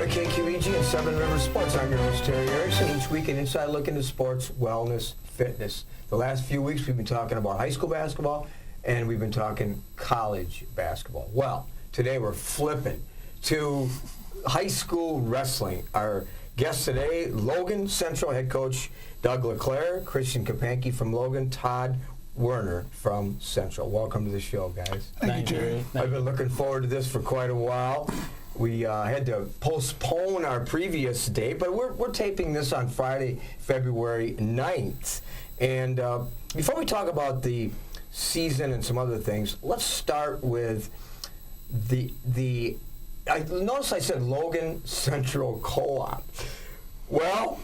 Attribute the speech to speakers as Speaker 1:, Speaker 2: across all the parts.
Speaker 1: welcome to KQEG and Seven Rivers Sports. I'm your host, Terry Erickson. Each week, an inside look into sports, wellness, fitness. The last few weeks, we've been talking about high school basketball, and we've been talking college basketball. Well, today we're flipping to high school wrestling. Our guest today, Logan Central head coach Doug LaClair, Christian Kapanke from Logan, Todd Werner from Central. Welcome to the show, guys.
Speaker 2: Thank you, Jerry.
Speaker 1: I've been looking forward to this for quite a while. We had to postpone our previous date, but we're taping this on Friday, February 9th. And before we talk about the season and some other things, let's start with I notice I said Logan Central Co-op. Well,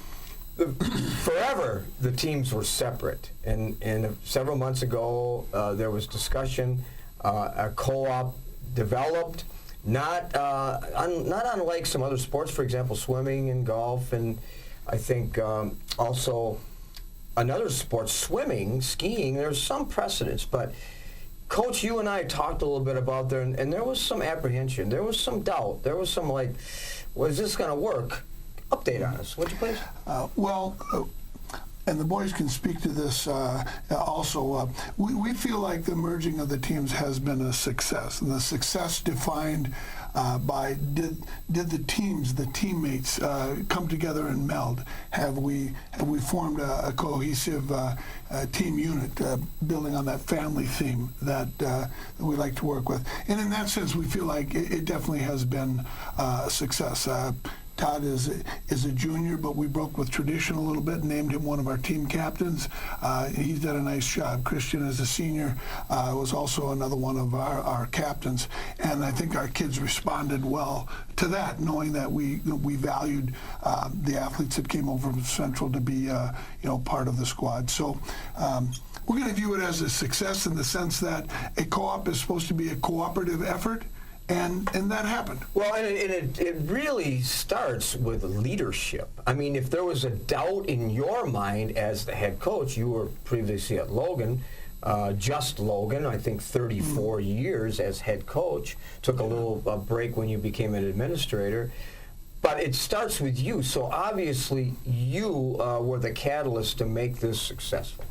Speaker 1: forever the teams were separate, and several months ago there was discussion. A co-op developed, not unlike some other sports, for example, swimming and golf, and I think also another sport, swimming, skiing. There's some precedence, but Coach, you and I talked a little bit about there, and there was some apprehension, there was some doubt, there was some like, well, is this going to work? Update on us, would you please?
Speaker 2: And the boys can speak to this also. We feel like the merging of the teams has been a success, and the success defined by did the teams, the teammates, come together and meld? Have we formed a cohesive team unit, building on that family theme that we like to work with? And in that sense, we feel like it definitely has been a success. Todd is a junior, but we broke with tradition a little bit and named him one of our team captains. He's done a nice job. Christian, as a senior, was also another one of our captains. And I think our kids responded well to that, knowing that we valued the athletes that came over from Central to be part of the squad. So we're going to view it as a success in the sense that a co-op is supposed to be a cooperative effort. And that happened.
Speaker 1: Well, and it really starts with leadership. I mean, if there was a doubt in your mind as the head coach, you were previously at Logan, just Logan, I think 34 years as head coach, took a little break when you became an administrator. But it starts with you, so obviously you were the catalyst to make this successful.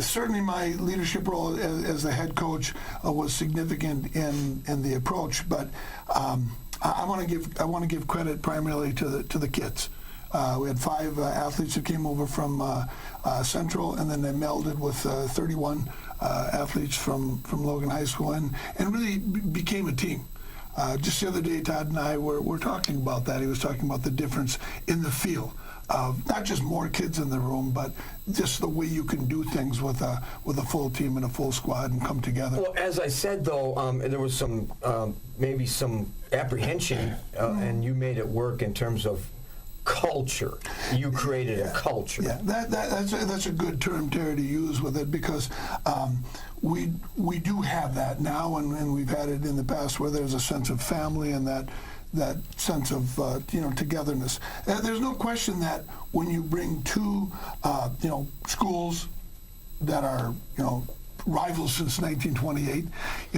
Speaker 2: Certainly my leadership role as the head coach was significant in the approach, but I want to give credit primarily to the kids. We had 5 athletes that came over from Central, and then they melded with 31 athletes from Logan High School, and really became a team. Just the other day, Todd and I were talking about that. He was talking about the difference in the feel of not just more kids in the room, but just the way you can do things with a full team and a full squad and come together.
Speaker 1: Well, as I said, though, there was some maybe some apprehension, and you made it work in terms of culture. You created a culture.
Speaker 2: Yeah, that's a good term, Terry, to use with it, because we do have that now, and we've had it in the past, where there's a sense of family and that sense of togetherness. There's no question that when you bring two schools that are rivals since 1928,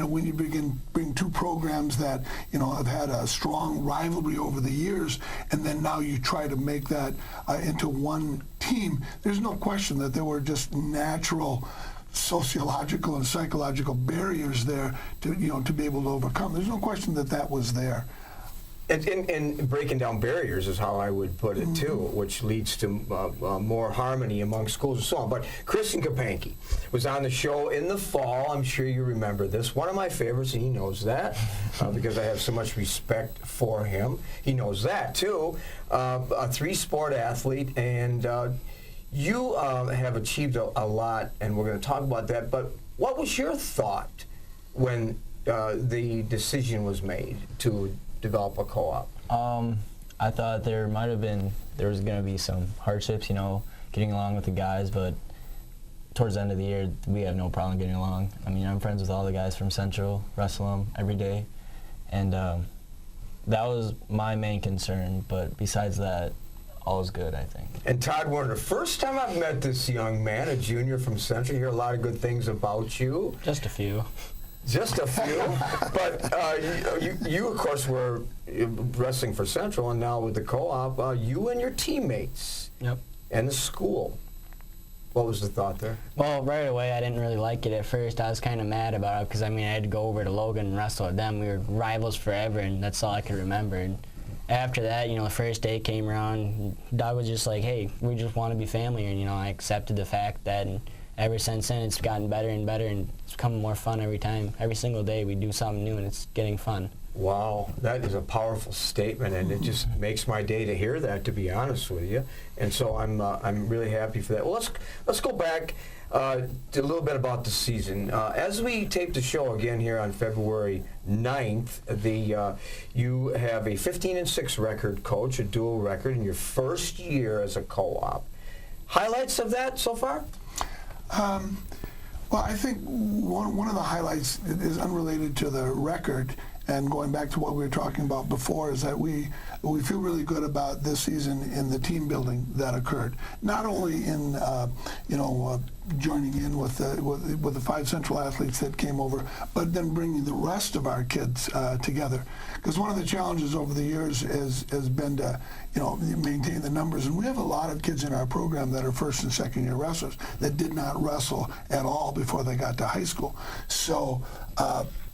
Speaker 2: when you bring two programs that have had a strong rivalry over the years, and then now you try to make that into one team, there's no question that there were just natural sociological and psychological barriers there to be able to overcome. There's no question that was there.
Speaker 1: And breaking down barriers is how I would put it, too, which leads to more harmony among schools and so on. But Christian Kapanke was on the show in the fall. I'm sure you remember this. One of my favorites, and he knows that because I have so much respect for him. He knows that, too. A 3-sport athlete, and you have achieved a lot, and we're going to talk about that. But what was your thought when the decision was made to develop a co-op?
Speaker 3: I thought there was going to be some hardships, getting along with the guys, but towards the end of the year, we have no problem getting along. I mean, I'm friends with all the guys from Central, wrestle them every day, and that was my main concern, but besides that, all's good, I think.
Speaker 1: And Todd Werner, first time I've met this young man, a junior from Central, hear a lot of good things about you.
Speaker 4: Just a few.
Speaker 1: Just a few. But you, of course, were wrestling for Central, and now with the co-op, you and your teammates and the school. What was the thought there?
Speaker 4: Well, right away, I didn't really like it at first. I was kind of mad about it because, I mean, I had to go over to Logan and wrestle with them. We were rivals forever, and that's all I could remember. And after that, the first day came around, Doug was just like, hey, we just want to be family. And, I accepted the fact that, and ever since then, it's gotten better and better, and it's becoming more fun every time. Every single day, we do something new, and it's getting fun.
Speaker 1: Wow, that is a powerful statement, and it just makes my day to hear that, to be honest with you. And so I'm really happy for that. Well, let's go back to a little bit about the season. As we tape the show again here on February 9th, you have a 15-6 record, Coach, a dual record in your first year as a co-op. Highlights of that so far?
Speaker 2: Well, I think one of the highlights is unrelated to the record, and going back to what we were talking about before, is that we feel really good about this season in the team building that occurred. Not only in joining in with the 5 Central athletes that came over, but then bringing the rest of our kids together. Because one of the challenges over the years has been to maintain the numbers, and we have a lot of kids in our program that are first and second year wrestlers that did not wrestle at all before they got to high school. So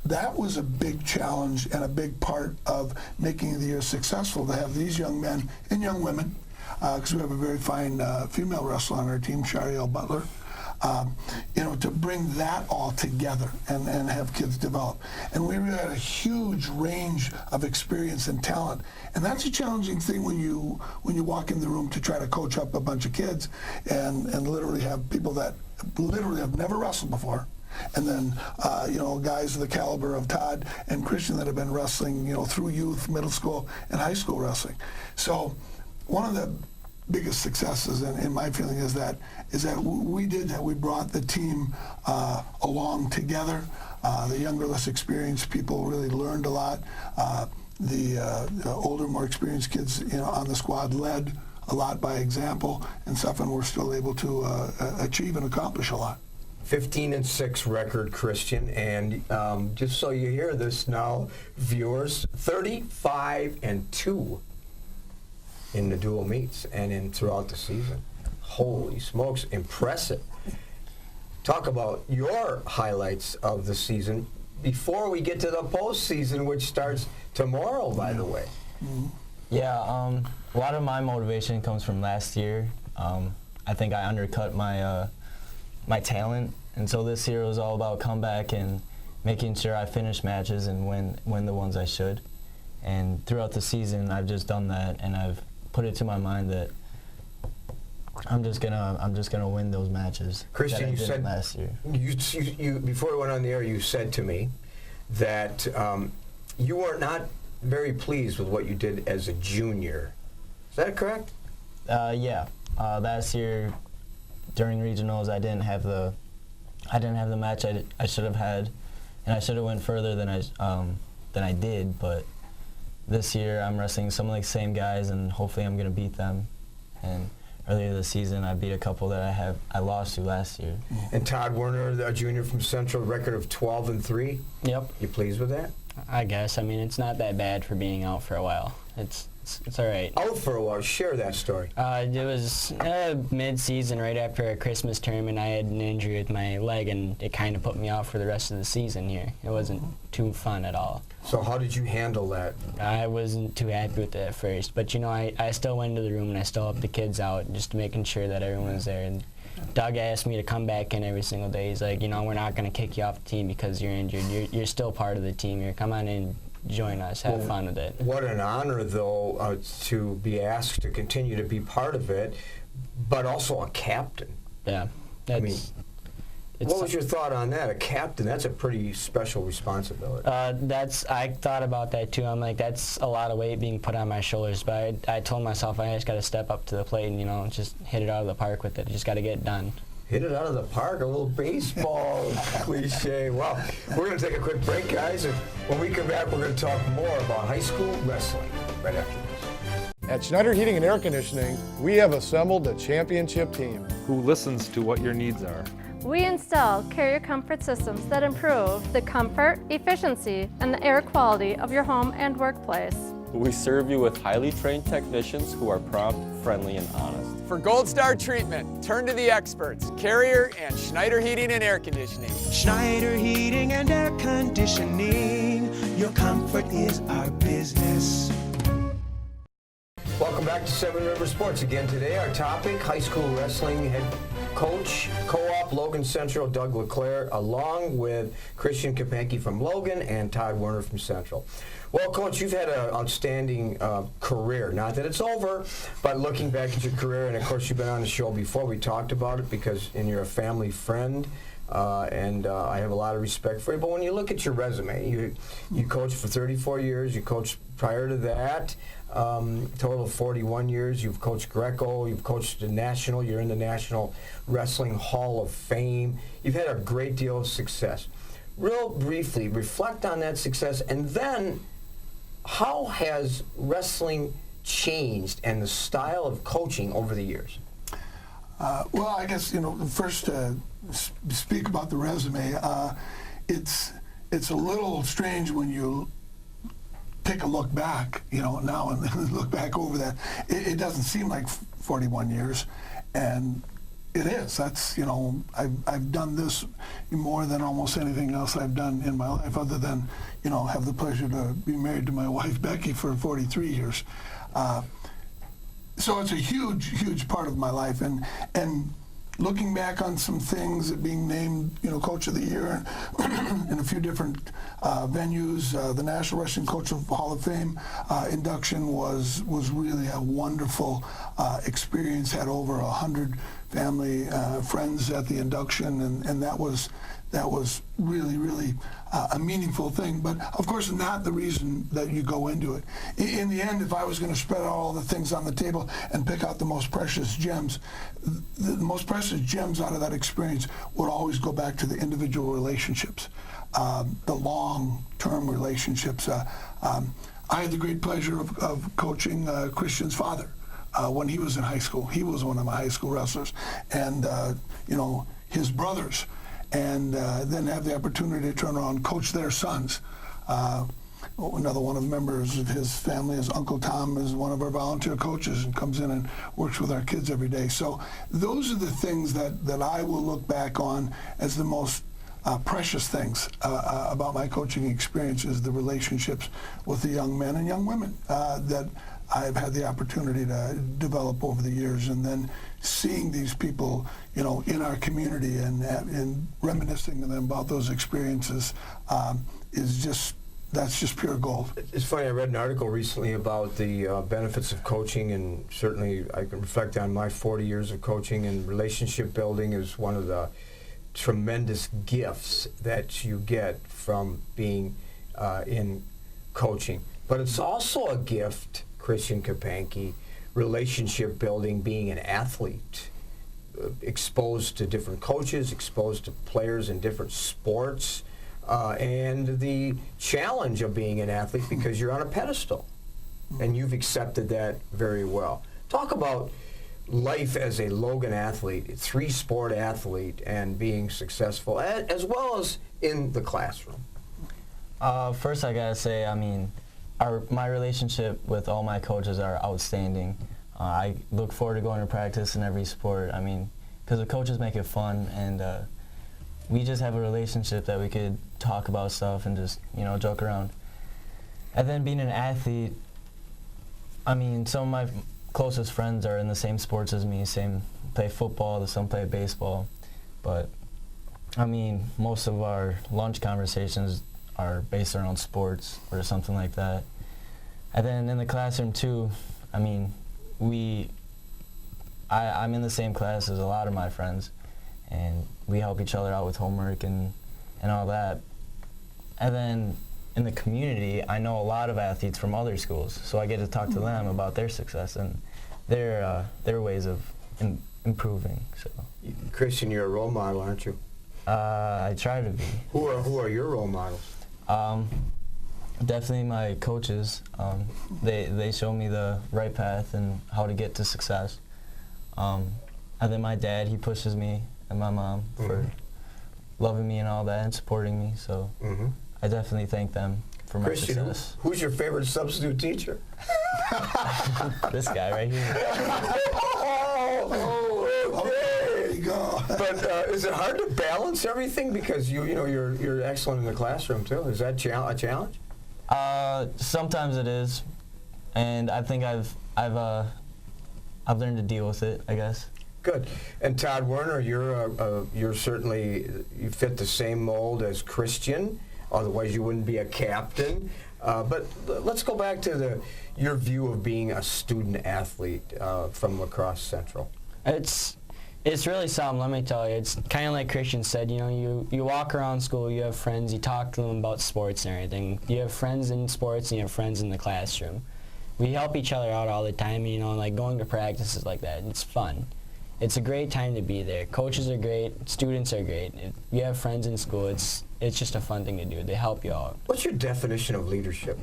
Speaker 2: that was a big challenge and a big part of making the year successful, to have these young men and young women, because we have a very fine female wrestler on our team, Shariel Butler, to bring that all together and have kids develop. And we really had a huge range of experience and talent. And that's a challenging thing when you walk in the room to try to coach up a bunch of kids and literally have people that literally have never wrestled before. And then, guys of the caliber of Todd and Christian that have been wrestling, through youth, middle school, and high school wrestling. So one of the biggest successes, in my feeling, is that we did that. We brought the team along together. The younger, less experienced people really learned a lot. The older, more experienced kids, on the squad led a lot by example and stuff, and we're still able to achieve and accomplish a lot.
Speaker 1: 15-6 record, Christian, and just so you hear this now, viewers, 35-2 in the dual meets and throughout the season. Holy smokes, impressive. Talk about your highlights of the season before we get to the postseason, which starts tomorrow, by the way.
Speaker 3: Yeah, a lot of my motivation comes from last year. I think I undercut my talent, and so this year was all about comeback and making sure I finish matches and win the ones I should. And throughout the season, I've just done that, and I've put it to my mind that I'm just gonna win those matches.
Speaker 1: Christian,
Speaker 3: that I
Speaker 1: you said
Speaker 3: last year.
Speaker 1: You before we went on the air, you said to me that you were not very pleased with what you did as a junior. Is that correct?
Speaker 3: Yeah. Last year, during regionals, I didn't have the match I should have had, and I should have went further than I did. But this year, I'm wrestling some of the same guys, and hopefully, I'm gonna beat them. And earlier this season, I beat a couple that I lost to last year.
Speaker 1: And Todd Werner, a junior from Central, record of 12-3.
Speaker 4: Yep.
Speaker 1: You pleased with that?
Speaker 4: I guess. I mean, it's not that bad for being out for a while. It's all right.
Speaker 1: Out for a while. Share that story.
Speaker 4: It was mid-season, right after a Christmas tournament. I had an injury with my leg, and it kind of put me out for the rest of the season here. It wasn't too fun at all.
Speaker 1: So how did you handle that?
Speaker 4: I wasn't too happy with it at first, but I still went into the room and I still helped the kids out, just making sure that everyone was there. And Doug asked me to come back in every single day. He's like, we're not going to kick you off the team because you're injured. You're still part of the team here. Come on in, join us, have fun with it.
Speaker 1: What an honor, though, to be asked to continue to be part of it, but also a captain.
Speaker 4: Yeah.
Speaker 1: What was your thought on that? A captain, that's a pretty special responsibility.
Speaker 4: I thought about that too. I'm like, that's a lot of weight being put on my shoulders, but I told myself I just got to step up to the plate and, just hit it out of the park with it. Just got to get it done.
Speaker 1: Hit it out of the park, a little baseball cliche. Wow. We're going to take a quick break, guys. And when we come back, we're going to talk more about high school wrestling right after this.
Speaker 5: At Schneider Heating and Air Conditioning, we have assembled a championship team
Speaker 6: who listens to what your needs are.
Speaker 5: We install carrier comfort systems that improve the comfort, efficiency, and the air quality of your home and workplace.
Speaker 6: We serve you with highly trained technicians who are prompt, friendly, and honest.
Speaker 7: For Gold Star treatment, turn to the experts, Carrier and Schneider Heating and Air Conditioning.
Speaker 8: Schneider Heating and Air Conditioning. Your comfort is our business.
Speaker 1: Welcome back to Seven River Sports. Again today, our topic, high school wrestling head coach, Co-op Logan Central, Doug LaClair, along with Christian Kapanke from Logan and Todd Werner from Central. Well, Coach, you've had an outstanding career. Not that it's over, but looking back at your career, and of course you've been on the show before, we talked about it and you're a family friend, and I have a lot of respect for you. But when you look at your resume, you coached for 34 years, you coached prior to that, total of 41 years. You've coached Greco, you've coached the National, you're in the National Wrestling Hall of Fame. You've had a great deal of success. Real briefly, reflect on that success, and then how has wrestling changed and the style of coaching over the years?
Speaker 2: Well, I guess, first speak about the resume. It's a little strange when you take a look back, now and look back over that. It doesn't seem like 41 years, and it is. That's, I've done this more than almost anything else I've done in my life, other than, have the pleasure to be married to my wife, Becky, for 43 years. So it's a huge, huge part of my life. And looking back on some things, being named, Coach of the Year in a few different venues, the National Wrestling Coach of Hall of Fame induction was really a wonderful experience. Had over 100 family friends at the induction, and that was really, really a meaningful thing. But of course, not the reason that you go into it. In the end, if I was going to spread out all the things on the table and pick out the most precious gems, the most precious gems out of that experience would always go back to the individual relationships, the long-term relationships. I had the great pleasure of coaching Christian's father when he was in high school. He was one of my high school wrestlers, and his brothers. And then have the opportunity to turn around and coach their sons. Another one of the members of his family, his Uncle Tom, is one of our volunteer coaches and comes in and works with our kids every day. So those are the things that I will look back on as the most precious things about my coaching experience, is the relationships with the young men and young women that I've had the opportunity to develop over the years, and then seeing these people, in our community and reminiscing to them about those experiences that's just pure gold.
Speaker 1: It's funny, I read an article recently about the benefits of coaching, and certainly I can reflect on my 40 years of coaching, and relationship building is one of the tremendous gifts that you get from being in coaching. But it's also a gift, Christian Kapanke, relationship building, being an athlete, exposed to different coaches, exposed to players in different sports, and the challenge of being an athlete because you're on a pedestal, and you've accepted that very well. Talk about life as a Logan athlete, three-sport athlete, and being successful, as well as in the classroom.
Speaker 3: First, I gotta say, my relationship with all my coaches are outstanding. I look forward to going to practice in every sport. Because the coaches make it fun, and we just have a relationship that we could talk about stuff and just, joke around. And then being an athlete, some of my closest friends are in the same sports as me, play football, some play baseball. But, most of our lunch conversations are based around sports or something like that. And then in the classroom too, I'm in the same class as a lot of my friends, and we help each other out with homework and all that. And then in the community, I know a lot of athletes from other schools, so I get to talk to them about their success and their ways of improving. So,
Speaker 1: Christian, you're a role model, aren't you?
Speaker 3: I try to be.
Speaker 1: Who are your role models?
Speaker 3: Definitely my coaches. They show me the right path and how to get to success. And then my dad, he pushes me and my mom for loving me and all that and supporting me. So I definitely thank them for my
Speaker 1: Christian,
Speaker 3: success.
Speaker 1: who's your favorite substitute teacher?
Speaker 3: This guy right here.
Speaker 2: There you go.
Speaker 1: But is it hard to balance everything because you're excellent in the classroom too? Is that a challenge?
Speaker 3: Sometimes it is, and I think I've learned to deal with it, I guess.
Speaker 1: Good. And Todd Werner, you're certainly, you fit the same mold as Christian. Otherwise, you wouldn't be a captain. But let's go back to your view of being a student athlete from La Crosse Central.
Speaker 4: It's really something, let me tell you. It's kind of like Christian said, you walk around school, you have friends, you talk to them about sports and everything. You have friends in sports and you have friends in the classroom. We help each other out all the time, like going to practices like that. It's fun. It's a great time to be there. Coaches are great, students are great. If you have friends in school, it's just a fun thing to do. They help you out.
Speaker 1: What's your definition of leadership?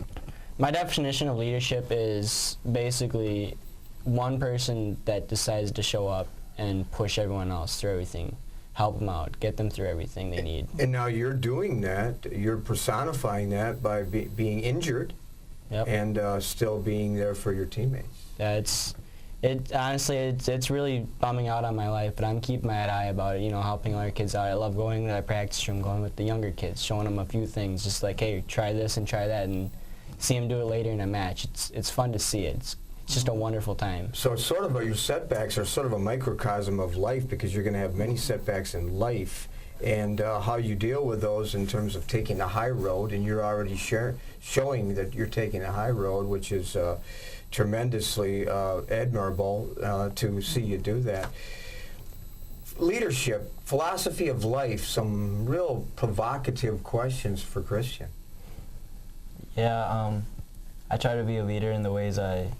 Speaker 4: My definition of leadership is basically one person that decides to show up and push everyone else through everything, help them out, get them through everything they need.
Speaker 1: And now you're doing that, you're personifying that by being injured and still being there for your teammates.
Speaker 4: Honestly, it's really bumming out on my life, but I'm keeping my eye about it, helping other kids out. I love going to that practice room, going with the younger kids, showing them a few things, just like, hey, try this and try that, and see them do it later in a match. It's fun to see it. It's just a wonderful time.
Speaker 1: So it's sort of your setbacks are sort of a microcosm of life because you're going to have many setbacks in life, and how you deal with those in terms of taking the high road, and you're already showing that you're taking the high road, which is tremendously admirable to see you do that. Leadership, philosophy of life, some real provocative questions for Christian.
Speaker 3: Yeah, I try to be a leader in the ways I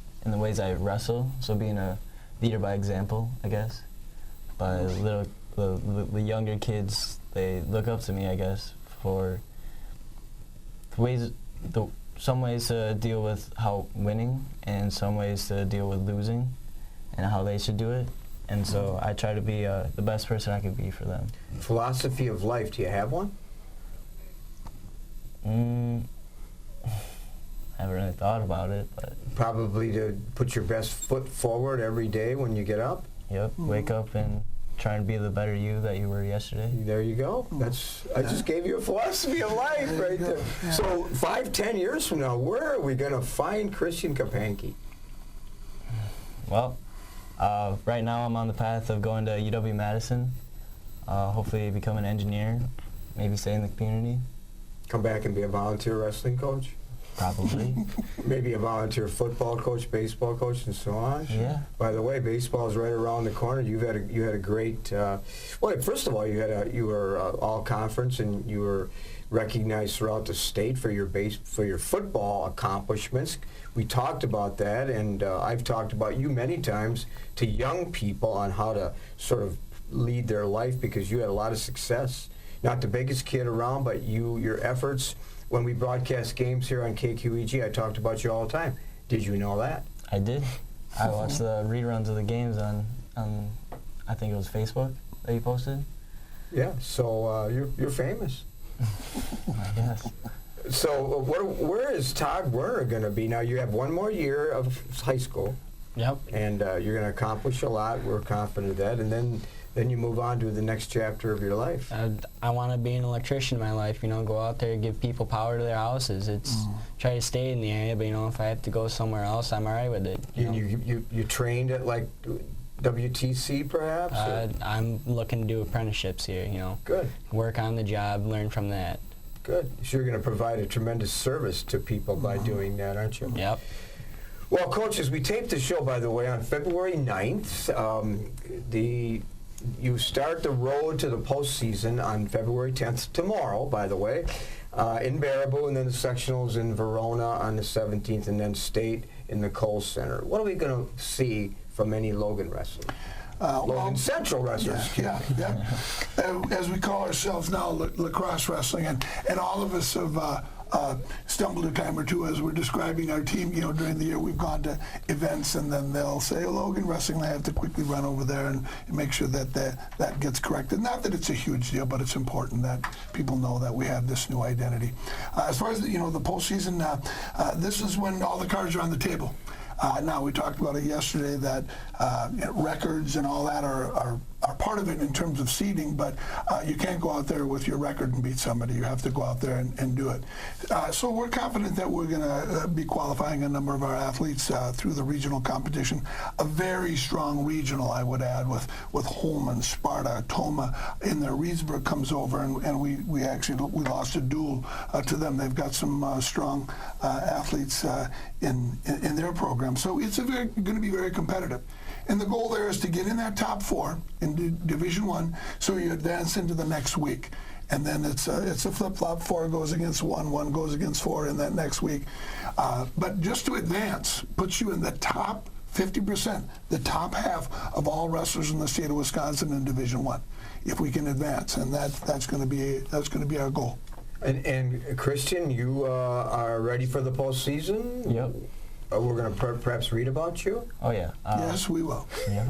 Speaker 3: wrestle. So being a leader by example, I guess. By the younger kids, they look up to me, I guess, for some ways to deal with how winning and some ways to deal with losing and how they should do it. And so I try to be the best person I can be for them.
Speaker 1: Philosophy of life, do you have one?
Speaker 3: I haven't really thought about it, but...
Speaker 1: Probably to put your best foot forward every day when you get up?
Speaker 3: Yep, wake up and try and be the better you that you were yesterday.
Speaker 1: There you go. I just gave you a philosophy of life right there. Yeah. So 5-10 years from now, where are we going to find Christian Kapanke?
Speaker 3: Well, right now I'm on the path of going to UW-Madison, hopefully become an engineer, maybe stay in the community.
Speaker 1: Come back and be a volunteer wrestling coach?
Speaker 3: Probably.
Speaker 1: Maybe a volunteer football coach, baseball coach, and so on.
Speaker 3: Yeah.
Speaker 1: By the way, baseball is right around the corner. You had a great. Well, first of all, you were all conference, and you were recognized throughout the state for your football accomplishments. We talked about that, and I've talked about you many times to young people on how to sort of lead their life because you had a lot of success. Not the biggest kid around, but your efforts. When we broadcast games here on KQEG, I talked about you all the time. Did you know that?
Speaker 3: I did. I watched the reruns of the games on I think it was Facebook that you posted.
Speaker 1: Yeah, so you're famous.
Speaker 3: I guess.
Speaker 1: So where is Todd Werner going to be? Now you have one more year of high school.
Speaker 4: Yep.
Speaker 1: And you're going to accomplish a lot. We're confident of that. And then you move on to the next chapter of your life.
Speaker 4: I want to be an electrician in my life, go out there, give people power to their houses. Try to stay in the area, but if I have to go somewhere else, I'm all right with it.
Speaker 1: You trained at like WTC perhaps?
Speaker 4: I'm looking to do apprenticeships here,
Speaker 1: Good.
Speaker 4: Work on the job, learn from that.
Speaker 1: Good. So you're going to provide a tremendous service to people by doing that, aren't you?
Speaker 4: Yep.
Speaker 1: Well, coaches, we taped the show, by the way, on February 9th. You start the road to the postseason on February 10th, tomorrow, by the way, in Baraboo, and then the sectionals in Verona on the 17th, and then state in the Kohl Center. What are we going to see from any Logan wrestlers? Logan Central wrestlers.
Speaker 2: Yeah. As we call ourselves now, La Crosse Wrestling, and all of us have stumbled a time or two as we're describing our team. During the year we've gone to events, and then they'll say, "Oh, Logan Wrestling," I have to quickly run over there and make sure that that gets corrected. Not that it's a huge deal, but it's important that people know that we have this new identity. As far as the postseason, this is when all the cards are on the table. Now, we talked about it yesterday that records and all that are part of it in terms of seeding, but you can't go out there with your record and beat somebody. You have to go out there and do it. So we're confident that we're going to be qualifying a number of our athletes through the regional competition. A very strong regional, I would add, with Holman, Sparta, Toma in there. Reedsburg comes over, and we lost a duel to them. They've got some strong athletes in their program. So it's going to be very competitive. And the goal there is to get in that top 4 in Division I, so you advance into the next week. And then it's a flip-flop. 4 goes against 1, 1 goes against 4 in that next week. But just to advance puts you in the top 50%, the top half of all wrestlers in the state of Wisconsin in Division I, if we can advance. And that's going to be our goal.
Speaker 1: And Christian, you are ready for the postseason?
Speaker 3: Yep.
Speaker 1: We're going to perhaps read about you?
Speaker 3: Oh, yeah.
Speaker 2: Yes, we will.
Speaker 3: Yeah.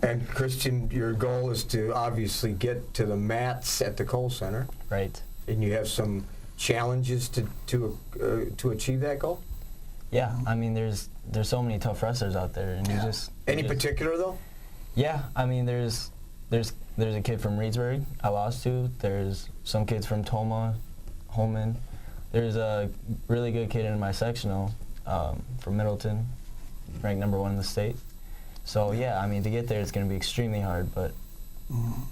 Speaker 1: And Christian, your goal is to obviously get to the mats at the Kohl Center.
Speaker 3: Right.
Speaker 1: And you have some challenges to achieve that goal?
Speaker 3: Yeah, I mean, there's so many tough wrestlers out there, and
Speaker 1: Any particular though?
Speaker 3: Yeah, I mean, there's a kid from Reedsburg I lost to. There's some kids from Toma, Holman. There's a really good kid in my sectional from Middleton, ranked number 1 in the state. So yeah, I mean, to get there, it's going to be extremely hard, but.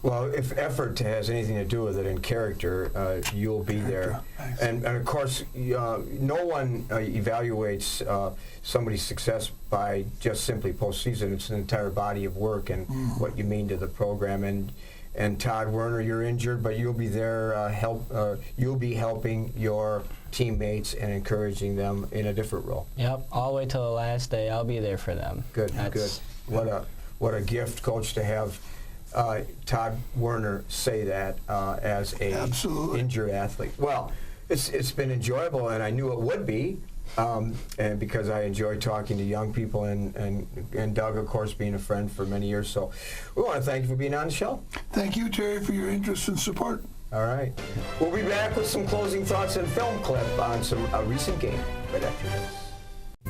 Speaker 1: Well, if effort has anything to do with it and character, you'll be there. And of course, no one evaluates somebody's success by just simply postseason. It's an entire body of work and what you mean to the program. And Todd Werner, you're injured, but you'll be there. You'll be helping your teammates and encouraging them in a different role.
Speaker 4: Yep, all the way till the last day. I'll be there for them.
Speaker 1: Good, good. What a gift, Coach, to have Todd Werner say that as a injured athlete. Well, it's been enjoyable, and I knew it would be, and because I enjoy talking to young people, and Doug, of course, being a friend for many years. So we want to thank you for being on the show.
Speaker 2: Thank you, Terry, for your interest and support.
Speaker 1: All right. We'll be back with some closing thoughts and film clip on a recent game right after this.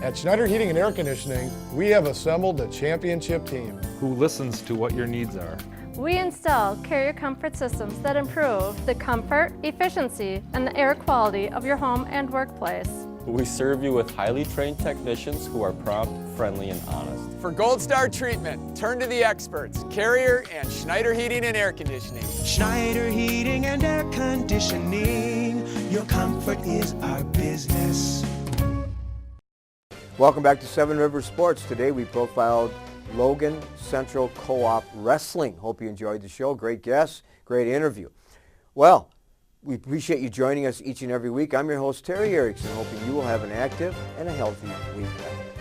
Speaker 9: At Schneider Heating and Air Conditioning, we have assembled a championship team
Speaker 6: who listens to what your needs are.
Speaker 5: We install carrier comfort systems that improve the comfort, efficiency, and the air quality of your home and workplace.
Speaker 6: We serve you with highly trained technicians who are prompt, friendly, and honest.
Speaker 7: For Gold Star treatment, turn to the experts, Carrier and Schneider Heating and Air Conditioning.
Speaker 8: Schneider Heating and Air Conditioning. Your comfort is our business.
Speaker 1: Welcome back to Seven Rivers Sports. Today we profiled Logan Central Co-op Wrestling. Hope you enjoyed the show. Great guests, great interview. Well, we appreciate you joining us each and every week. I'm your host, Terry Erickson, hoping you will have an active and a healthy week ahead.